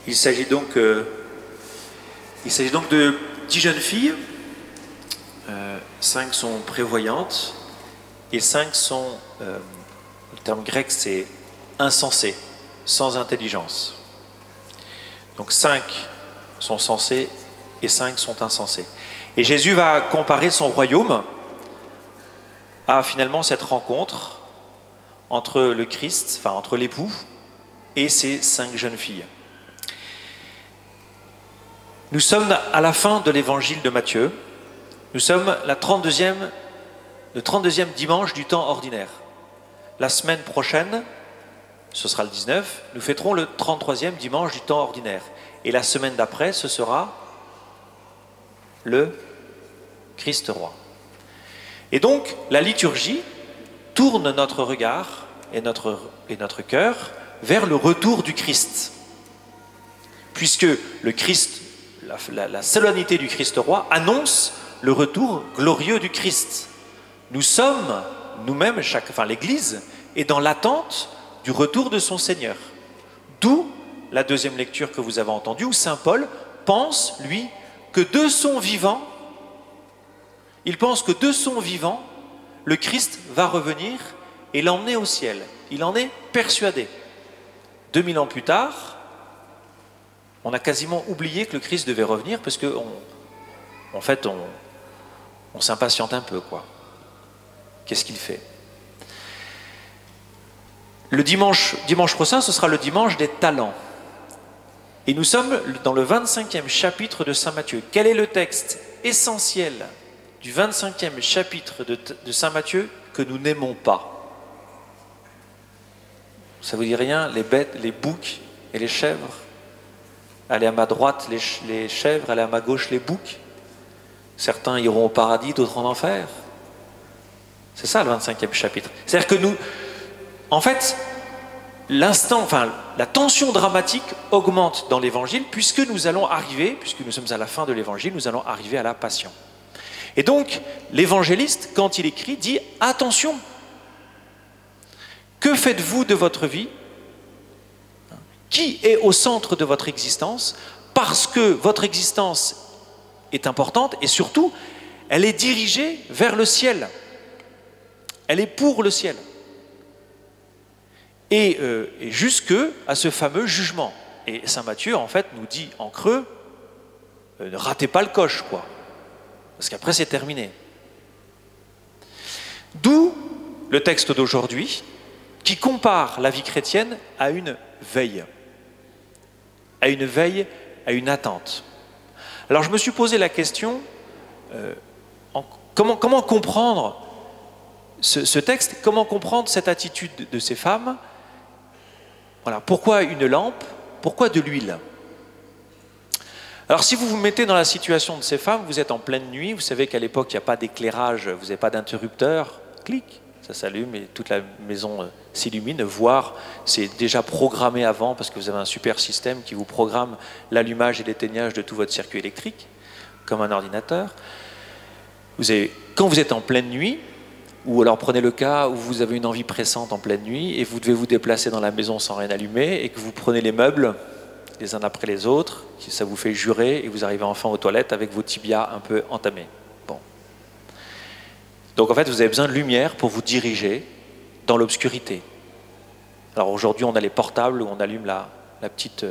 Il s'agit donc de 10 jeunes filles. 5 sont prévoyantes et 5 sont, le terme grec c'est insensées, sans intelligence. Donc 5 sont sensées et 5 sont insensées. Et Jésus va comparer son royaume à finalement cette rencontre entre le Christ, enfin entre l'époux et ces 5 jeunes filles. Nous sommes à la fin de l'évangile de Matthieu. Nous sommes le 32e dimanche du temps ordinaire. La semaine prochaine, ce sera le 19, nous fêterons le 33e dimanche du temps ordinaire. Et la semaine d'après, ce sera le Christ roi. Et donc, la liturgie tourne notre regard et notre cœur vers le retour du Christ. Puisque le Christ, la solennité du Christ roi annonce le retour glorieux du Christ. Nous sommes, nous-mêmes, l'Église est dans l'attente du retour de son Seigneur. D'où la deuxième lecture que vous avez entendue, où saint Paul pense, lui, que de son vivant, il pense que de son vivant, le Christ va revenir et l'emmener au ciel. Il en est persuadé. 2000 ans plus tard, on a quasiment oublié que le Christ devait revenir parce que, en fait, on s'impatiente un peu, quoi. Qu'est-ce qu'il fait? Le dimanche prochain, ce sera le dimanche des talents. Et nous sommes dans le 25e chapitre de saint Matthieu. Quel est le texte essentiel du 25e chapitre de saint Matthieu que nous n'aimons pas? Ça vous dit rien? Les bêtes, les boucs et les chèvres? Allez à ma droite les chèvres, allez à ma gauche les boucs. Certains iront au paradis, d'autres en enfer. C'est ça le 25e chapitre. C'est-à-dire que nous, en fait, la tension dramatique augmente dans l'évangile puisque nous sommes à la fin de l'évangile, nous allons arriver à la passion. Et donc, l'évangéliste, quand il écrit, dit « Attention, que faites-vous de votre vie? Qui est au centre de votre existence? Parce que votre existence est importante et surtout, elle est dirigée vers le ciel. Elle est pour le ciel. Et jusque à ce fameux jugement. Et saint Matthieu, en fait, nous dit en creux, ne ratez pas le coche, quoi. Parce qu'après, c'est terminé. D'où le texte d'aujourd'hui, qui compare la vie chrétienne à une veille. À une veille, à une attente. Alors, je me suis posé la question, comment comprendre ce texte, comment comprendre cette attitude de ces femmes? Voilà, pourquoi une lampe? Pourquoi de l'huile? Alors si vous vous mettez dans la situation de ces femmes, vous êtes en pleine nuit, vous savez qu'à l'époque il n'y a pas d'éclairage, vous n'avez pas d'interrupteur, clic, ça s'allume et toute la maison s'illumine, voire c'est déjà programmé avant parce que vous avez un super système qui vous programme l'allumage et l'éteignage de tout votre circuit électrique, comme un ordinateur. Quand vous êtes en pleine nuit, ou alors prenez le cas où vous avez une envie pressante en pleine nuit et vous devez vous déplacer dans la maison sans rien allumer et que vous prenez les meubles les uns après les autres, ça vous fait jurer et vous arrivez enfin aux toilettes avec vos tibias un peu entamés. Bon. Donc en fait vous avez besoin de lumière pour vous diriger dans l'obscurité. Alors aujourd'hui on a les portables où on allume la petite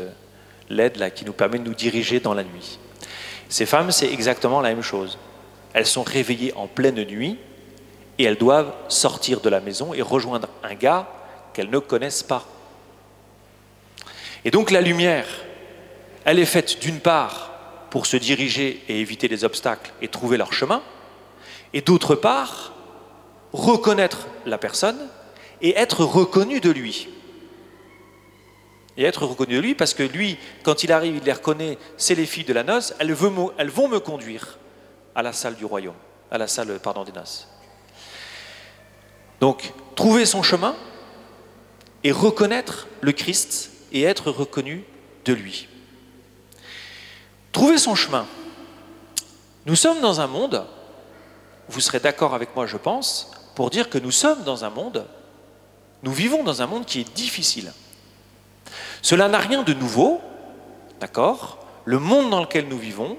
LED là, qui nous permet de nous diriger dans la nuit. Ces femmes c'est exactement la même chose. Elles sont réveillées en pleine nuit et elles doivent sortir de la maison et rejoindre un gars qu'elles ne connaissent pas. Et donc la lumière, elle est faite d'une part pour se diriger et éviter les obstacles et trouver leur chemin, et d'autre part, reconnaître la personne et être reconnu de lui. Et être reconnu de lui parce que lui, quand il arrive, il les reconnaît, c'est les filles de la noce, elles vont me conduire à la salle du royaume, à la salle, des noces. Donc, trouver son chemin et reconnaître le Christ et être reconnu de lui. Trouver son chemin. Nous sommes dans un monde, vous serez d'accord avec moi je pense, pour dire que nous sommes dans un monde, nous vivons dans un monde qui est difficile. Cela n'a rien de nouveau, d'accord? Le monde dans lequel nous vivons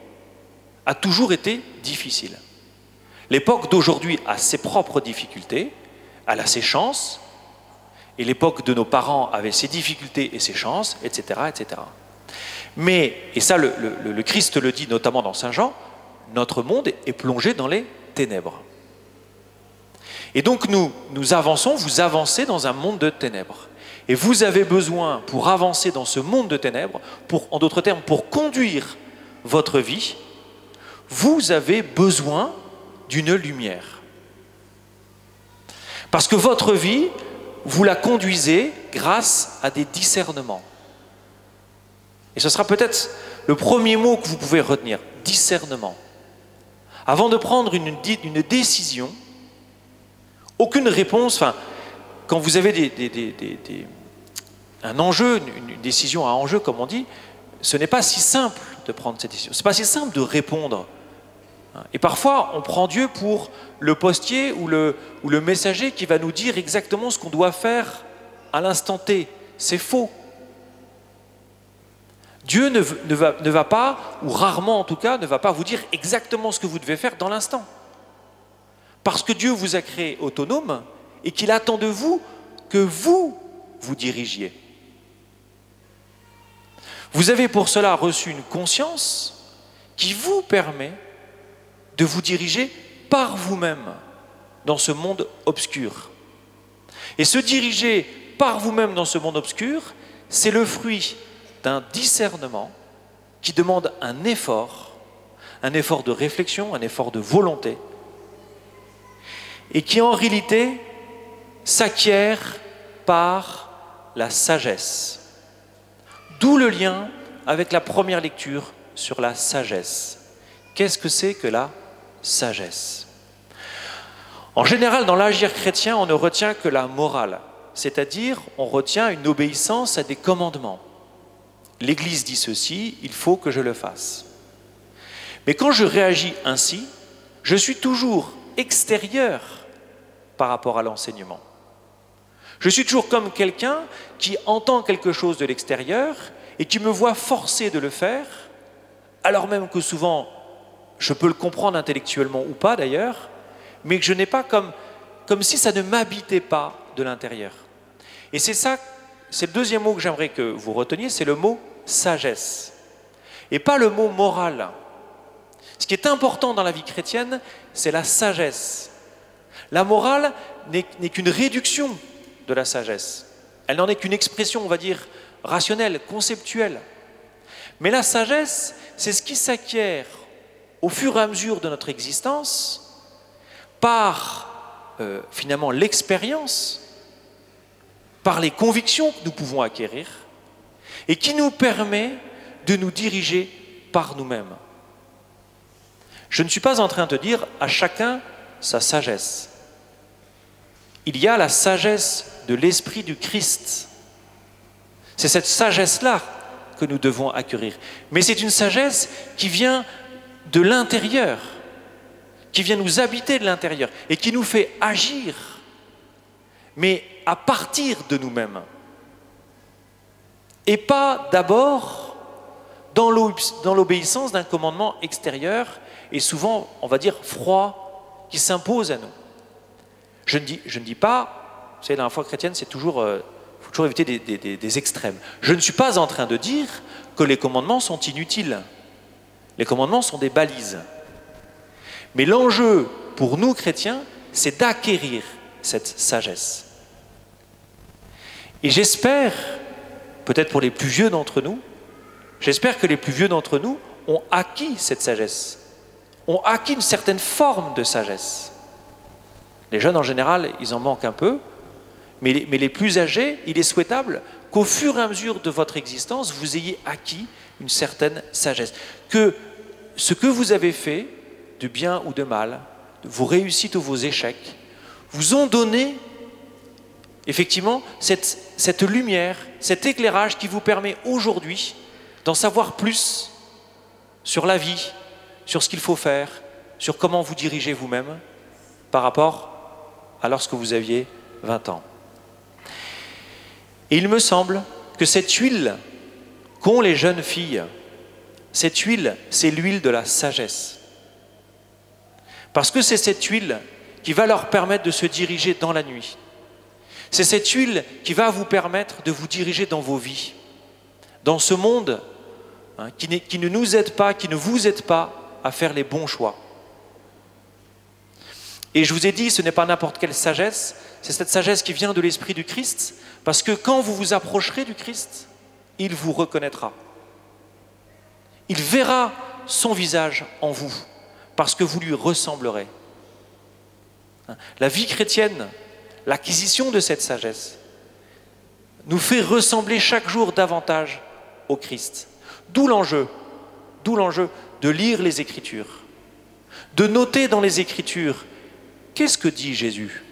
a toujours été difficile. L'époque d'aujourd'hui a ses propres difficultés, elle a ses chances, et l'époque de nos parents avait ses difficultés et ses chances, etc., etc. Mais, et ça le Christ le dit notamment dans Saint Jean, notre monde est plongé dans les ténèbres. Et donc nous avançons, vous avancez dans un monde de ténèbres. Et vous avez besoin, pour avancer dans ce monde de ténèbres, en d'autres termes, pour conduire votre vie, vous avez besoin d'une lumière. Parce que votre vie, vous la conduisez grâce à des discernements. Et ce sera peut-être le premier mot que vous pouvez retenir, discernement. Avant de prendre une décision, aucune réponse, enfin, quand vous avez un enjeu, une décision à enjeu, comme on dit, ce n'est pas si simple de prendre cette décision. Ce n'est pas si simple de répondre. Et parfois, on prend Dieu pour le postier ou le messager qui va nous dire exactement ce qu'on doit faire à l'instant T. C'est faux. Dieu ne va pas, ou rarement en tout cas, ne va pas vous dire exactement ce que vous devez faire dans l'instant. Parce que Dieu vous a créé autonome et qu'il attend de vous que vous vous dirigiez. Vous avez pour cela reçu une conscience qui vous permet de vous diriger par vous-même dans ce monde obscur. Et se diriger par vous-même dans ce monde obscur, c'est le fruit d'un discernement qui demande un effort de réflexion, un effort de volonté, et qui en réalité s'acquiert par la sagesse. D'où le lien avec la première lecture sur la sagesse. Qu'est-ce que c'est que la sagesse? En général, dans l'agir chrétien, on ne retient que la morale, c'est-à-dire on retient une obéissance à des commandements. L'Église dit ceci, il faut que je le fasse. Mais quand je réagis ainsi, je suis toujours extérieur par rapport à l'enseignement. Je suis toujours comme quelqu'un qui entend quelque chose de l'extérieur et qui me voit forcé de le faire, alors même que souvent, je peux le comprendre intellectuellement ou pas d'ailleurs, mais que je n'ai pas comme si ça ne m'habitait pas de l'intérieur. Et c'est ça, c'est le deuxième mot que j'aimerais que vous reteniez, c'est le mot sagesse. Et pas le mot moral. Ce qui est important dans la vie chrétienne, c'est la sagesse. La morale n'est qu'une réduction de la sagesse. Elle n'en est qu'une expression, on va dire, rationnelle, conceptuelle. Mais la sagesse, c'est ce qui s'acquiert au fur et à mesure de notre existence par finalement l'expérience, par les convictions que nous pouvons acquérir et qui nous permet de nous diriger par nous-mêmes. Je ne suis pas en train de dire à chacun sa sagesse. Il y a la sagesse de l'Esprit du Christ. C'est cette sagesse-là que nous devons acquérir. Mais c'est une sagesse qui vient de l'intérieur, qui vient nous habiter de l'intérieur et qui nous fait agir, mais à partir de nous-mêmes. Et pas d'abord dans l'obéissance d'un commandement extérieur et souvent, on va dire, froid, qui s'impose à nous. Je ne dis pas, vous savez, dans la foi chrétienne, c'est toujours, faut toujours éviter des extrêmes. Je ne suis pas en train de dire que les commandements sont inutiles. Les commandements sont des balises. Mais l'enjeu pour nous chrétiens, c'est d'acquérir cette sagesse. Et j'espère, peut-être pour les plus vieux d'entre nous, j'espère que les plus vieux d'entre nous ont acquis cette sagesse, ont acquis une certaine forme de sagesse. Les jeunes, en général, ils en manquent un peu, mais les plus âgés, il est souhaitable qu'au fur et à mesure de votre existence, vous ayez acquis une certaine sagesse. Que ce que vous avez fait, de bien ou de mal, vos réussites ou vos échecs, vous ont donné effectivement cette lumière, cet éclairage qui vous permet aujourd'hui d'en savoir plus sur la vie, sur ce qu'il faut faire, sur comment vous dirigez vous-même par rapport à lorsque vous aviez 20 ans. Et il me semble que cette huile qu'ont les jeunes filles. Cette huile, c'est l'huile de la sagesse. Parce que c'est cette huile qui va leur permettre de se diriger dans la nuit. C'est cette huile qui va vous permettre de vous diriger dans vos vies. Dans ce monde qui ne nous aide pas, qui ne vous aide pas à faire les bons choix. Et je vous ai dit, ce n'est pas n'importe quelle sagesse, c'est cette sagesse qui vient de l'Esprit du Christ, parce que quand vous vous approcherez du Christ, il vous reconnaîtra. Il verra son visage en vous, parce que vous lui ressemblerez. La vie chrétienne, l'acquisition de cette sagesse, nous fait ressembler chaque jour davantage au Christ. D'où l'enjeu de lire les Écritures, de noter dans les Écritures qu'est-ce que dit Jésus,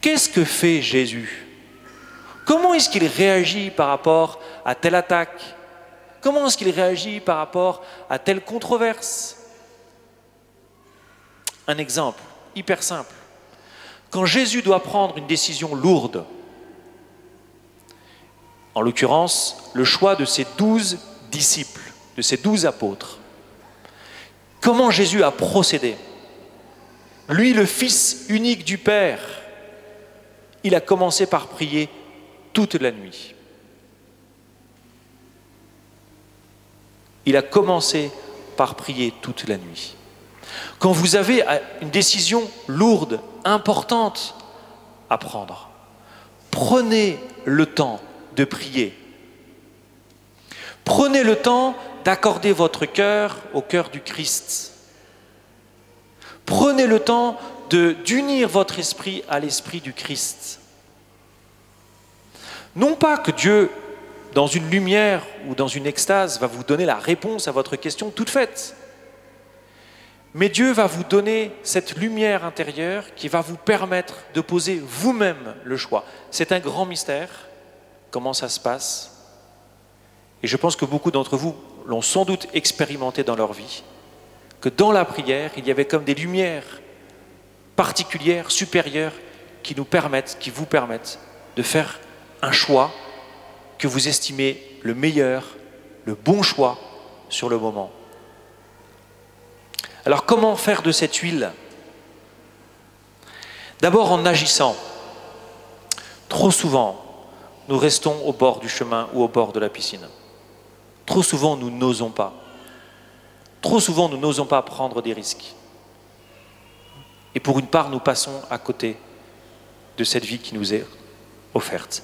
qu'est-ce que fait Jésus, comment est-ce qu'il réagit par rapport à telle attaque, comment est-ce qu'il réagit par rapport à telle controverse. Un exemple hyper simple. Quand Jésus doit prendre une décision lourde, en l'occurrence, le choix de ses 12 disciples, de ses 12 apôtres, comment Jésus a procédé? Lui, le Fils unique du Père, il a commencé par prier toute la nuit. Il a commencé par prier toute la nuit. Quand vous avez une décision lourde, importante à prendre, prenez le temps de prier. Prenez le temps d'accorder votre cœur au cœur du Christ. Prenez le temps d'unir votre esprit à l'esprit du Christ. Non pas que Dieu, dans une lumière ou dans une extase, va vous donner la réponse à votre question toute faite. Mais Dieu va vous donner cette lumière intérieure qui va vous permettre de poser vous-même le choix. C'est un grand mystère, comment ça se passe. Et je pense que beaucoup d'entre vous l'ont sans doute expérimenté dans leur vie, que dans la prière, il y avait comme des lumières particulières, supérieures, qui vous permettent de faire un choix que vous estimez le meilleur, le bon choix sur le moment. Alors comment faire de cette huile? D'abord en agissant. Trop souvent, nous restons au bord du chemin ou au bord de la piscine. Trop souvent, nous n'osons pas. Trop souvent, nous n'osons pas prendre des risques. Et pour une part, nous passons à côté de cette vie qui nous est offerte.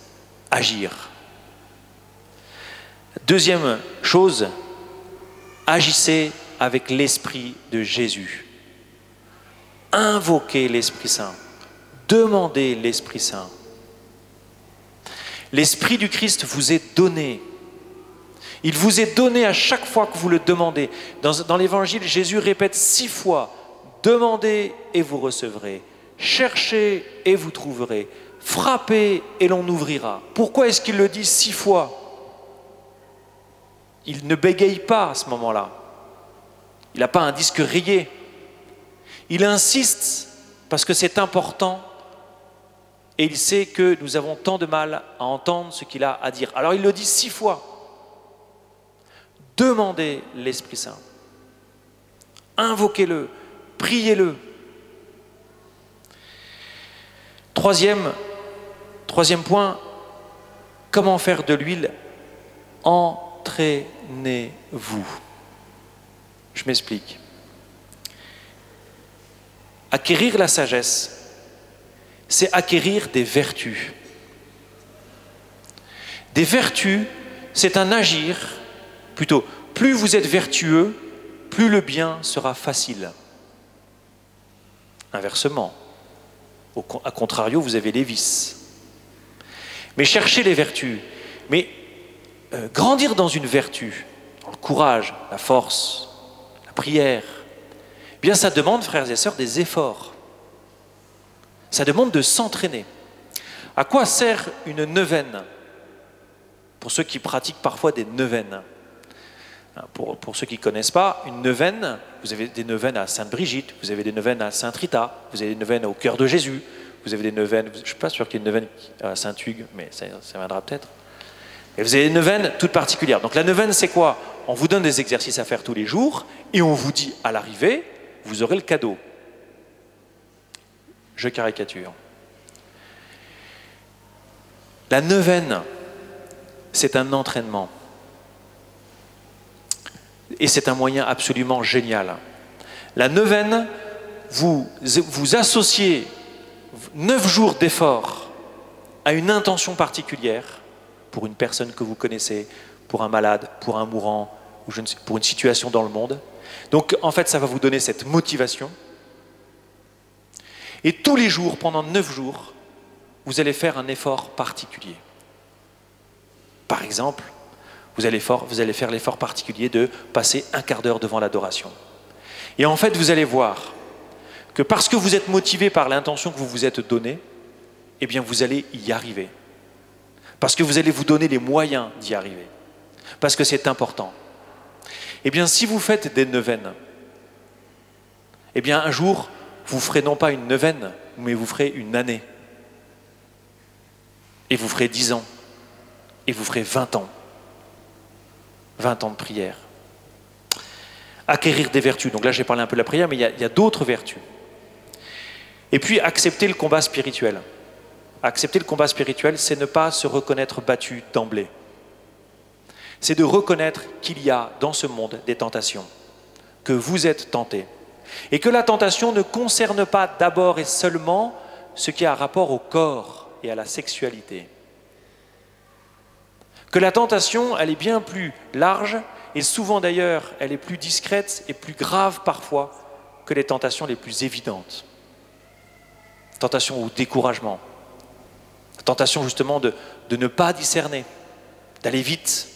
Agir. Deuxième chose, agissez avec l'Esprit de Jésus. Invoquez l'Esprit Saint. Demandez l'Esprit Saint. L'Esprit du Christ vous est donné. Il vous est donné à chaque fois que vous le demandez. Dans l'Évangile, Jésus répète 6 fois « Demandez et vous recevrez. Cherchez et vous trouverez. Frappez et l'on ouvrira. » Pourquoi est-ce qu'il le dit 6 fois? Il ne bégaye pas à ce moment-là. Il n'a pas un disque rayé. Il insiste parce que c'est important et il sait que nous avons tant de mal à entendre ce qu'il a à dire. Alors il le dit 6 fois. Demandez l'Esprit Saint. Invoquez-le, priez-le. Troisième point, comment faire de l'huile? Entraînez-vous. Je m'explique. Acquérir la sagesse, c'est acquérir des vertus. Des vertus, c'est un agir, plutôt, plus vous êtes vertueux, plus le bien sera facile. Inversement, à contrario, vous avez les vices. Mais cherchez les vertus, mais grandir dans une vertu, dans le courage, la force, la prière, eh bien ça demande, frères et sœurs, des efforts. Ça demande de s'entraîner. À quoi sert une neuvaine? Pour ceux qui pratiquent parfois des neuvaines. Pour ceux qui ne connaissent pas, une neuvaine, vous avez des neuvaines à Sainte-Brigitte, vous avez des neuvaines à Sainte-Rita, vous avez des neuvaines au cœur de Jésus, vous avez des neuvaines, je ne suis pas sûr qu'il y ait une neuvaine à Saint-Hugues, mais ça viendra peut-être. Et vous avez une neuvaine toute particulière. Donc la neuvaine, c'est quoi? On vous donne des exercices à faire tous les jours et on vous dit à l'arrivée, vous aurez le cadeau. Je caricature. La neuvaine, c'est un entraînement. Et c'est un moyen absolument génial. La neuvaine, vous associez 9 jours d'effort à une intention particulière pour une personne que vous connaissez, pour un malade, pour un mourant, ou pour une situation dans le monde. Donc en fait, ça va vous donner cette motivation. Et tous les jours, pendant 9 jours, vous allez faire un effort particulier. Par exemple, vous allez faire l'effort particulier de passer un quart d'heure devant l'adoration. Et en fait, vous allez voir que parce que vous êtes motivé par l'intention que vous vous êtes donnée, eh bien vous allez y arriver. Parce que vous allez vous donner les moyens d'y arriver. Parce que c'est important. Eh bien, si vous faites des neuvaines, eh bien un jour, vous ferez non pas une neuvaine, mais vous ferez une année. Et vous ferez 10 ans. Et vous ferez 20 ans. 20 ans de prière. Acquérir des vertus. Donc là, j'ai parlé un peu de la prière, mais il y a d'autres vertus. Et puis, accepter le combat spirituel. Accepter le combat spirituel, c'est ne pas se reconnaître battu d'emblée. C'est de reconnaître qu'il y a dans ce monde des tentations, que vous êtes tenté. Et que la tentation ne concerne pas d'abord et seulement ce qui a rapport au corps et à la sexualité. Que la tentation, elle est bien plus large, et souvent d'ailleurs, elle est plus discrète et plus grave parfois que les tentations les plus évidentes. Tentation au découragement. Tentation justement de ne pas discerner, d'aller vite,